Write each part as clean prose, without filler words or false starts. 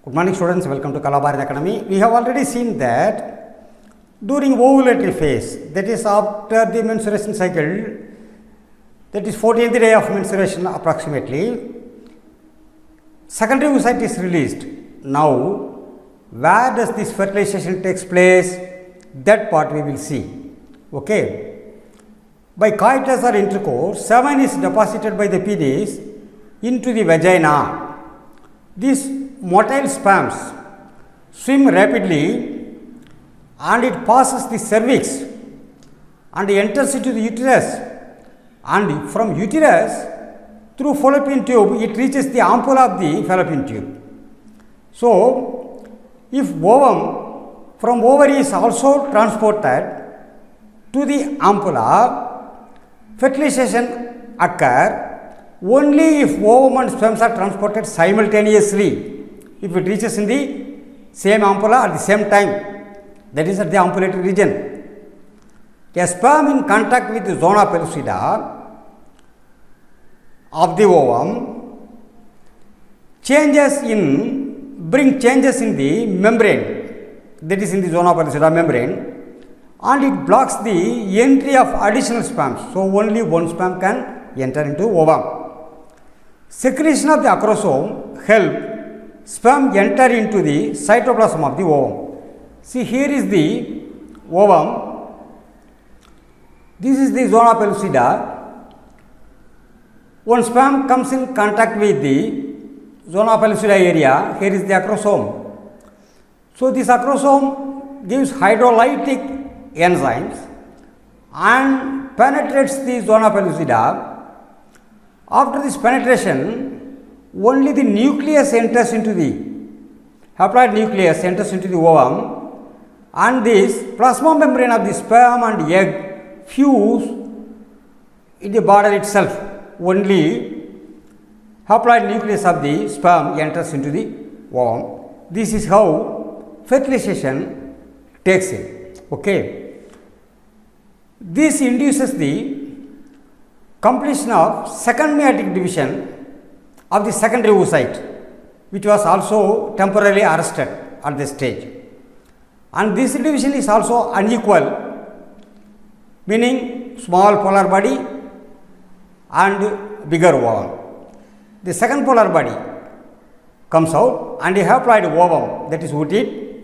Good morning students, welcome to Kalabharat Academy. We have already seen that during ovulatory phase, that is after the menstruation cycle, that is 14th day of menstruation approximately, secondary oocyte is released. Now, where does this fertilization takes place? That part we will see. Okay. By coitus or intercourse, semen is deposited by the penis into the vagina. These motile sperms swim rapidly and it passes the cervix and enters into the uterus, and from uterus through fallopian tube it reaches the ampulla of the fallopian tube. So, if ovum from ovary is also transported to the ampulla, fertilization occur only if ovum and sperms are transported simultaneously. If it reaches in the same ampulla at the same time, that is at the ambulatory region. A sperm in contact with the zona pellucida of the ovum bring changes in the membrane, that is in the zona pellucida membrane, and it blocks the entry of additional sperms. So, only one sperm can enter into ovum. Secretion of the acrosome help sperm enter into the cytoplasm of the ovum. See, here is the ovum, this is the zona pellucida. One sperm comes in contact with the zona pellucida area, here is the acrosome. So, this acrosome gives hydrolytic enzymes and penetrates the zona pellucida. After this penetration, only the nucleus enters into the haploid nucleus enters into the ovum, and this plasma membrane of the sperm and egg fuse in the border itself. Only haploid nucleus of the sperm enters into the ovum. This is how fertilization takes in. Okay. This induces the completion of second meiotic division of the secondary oocyte, which was also temporarily arrested at this stage. And this division is also unequal, meaning small polar body and bigger ovum. The second polar body comes out and a haploid ovum, that is ooted.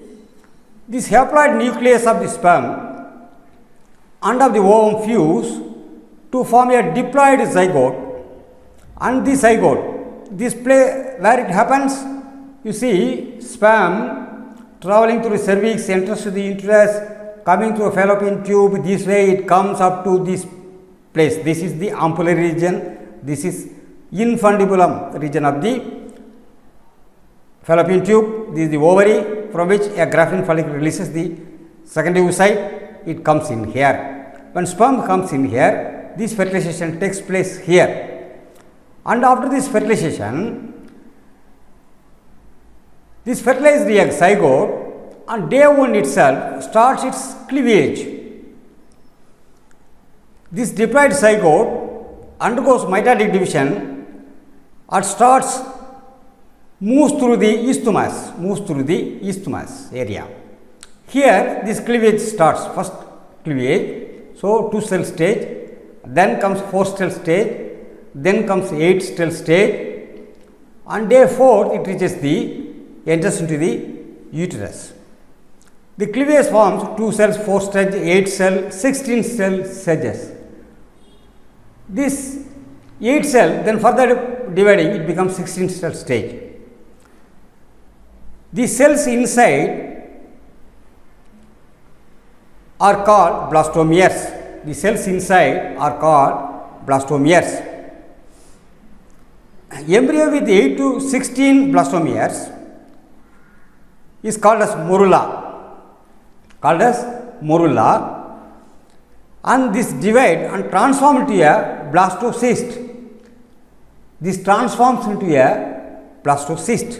This haploid nucleus of the sperm and of the ovum fuse to form a diploid zygote, and the zygote, this play where it happens, you see sperm traveling through the cervix, enters to the uterus, coming through a fallopian tube, this way it comes up to this place. This is the ampullary region, this is infundibulum region of the fallopian tube, this is the ovary from which a Graafian follicle releases the secondary oocyte, it comes in here. When sperm comes in here, this fertilization takes place here, and after this fertilization, this fertilized egg zygote on day 1 itself starts its cleavage. This diploid zygote undergoes mitotic division and moves through the isthmus area. Here this cleavage starts, first cleavage, so 2-cell stage, then comes 4-cell stage, then comes 8-cell stage, and day 4 it enters into the uterus. The cleavage forms 2 cells, 4 stage, 8 cell, 16-cell stages. This 8 cell then further dividing, it becomes 16-cell stage. The cells inside are called blastomeres. The cells inside are called blastomeres. Embryo with 8 to 16 blastomeres is called as morula, and this divide and transform into a blastocyst. This transforms into a blastocyst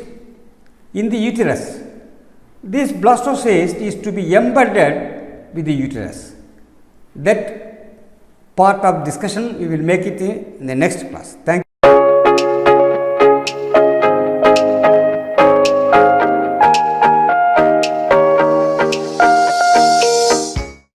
in the uterus. This blastocyst is to be embedded with the uterus. That part of discussion we will make it in the next class. Thank you.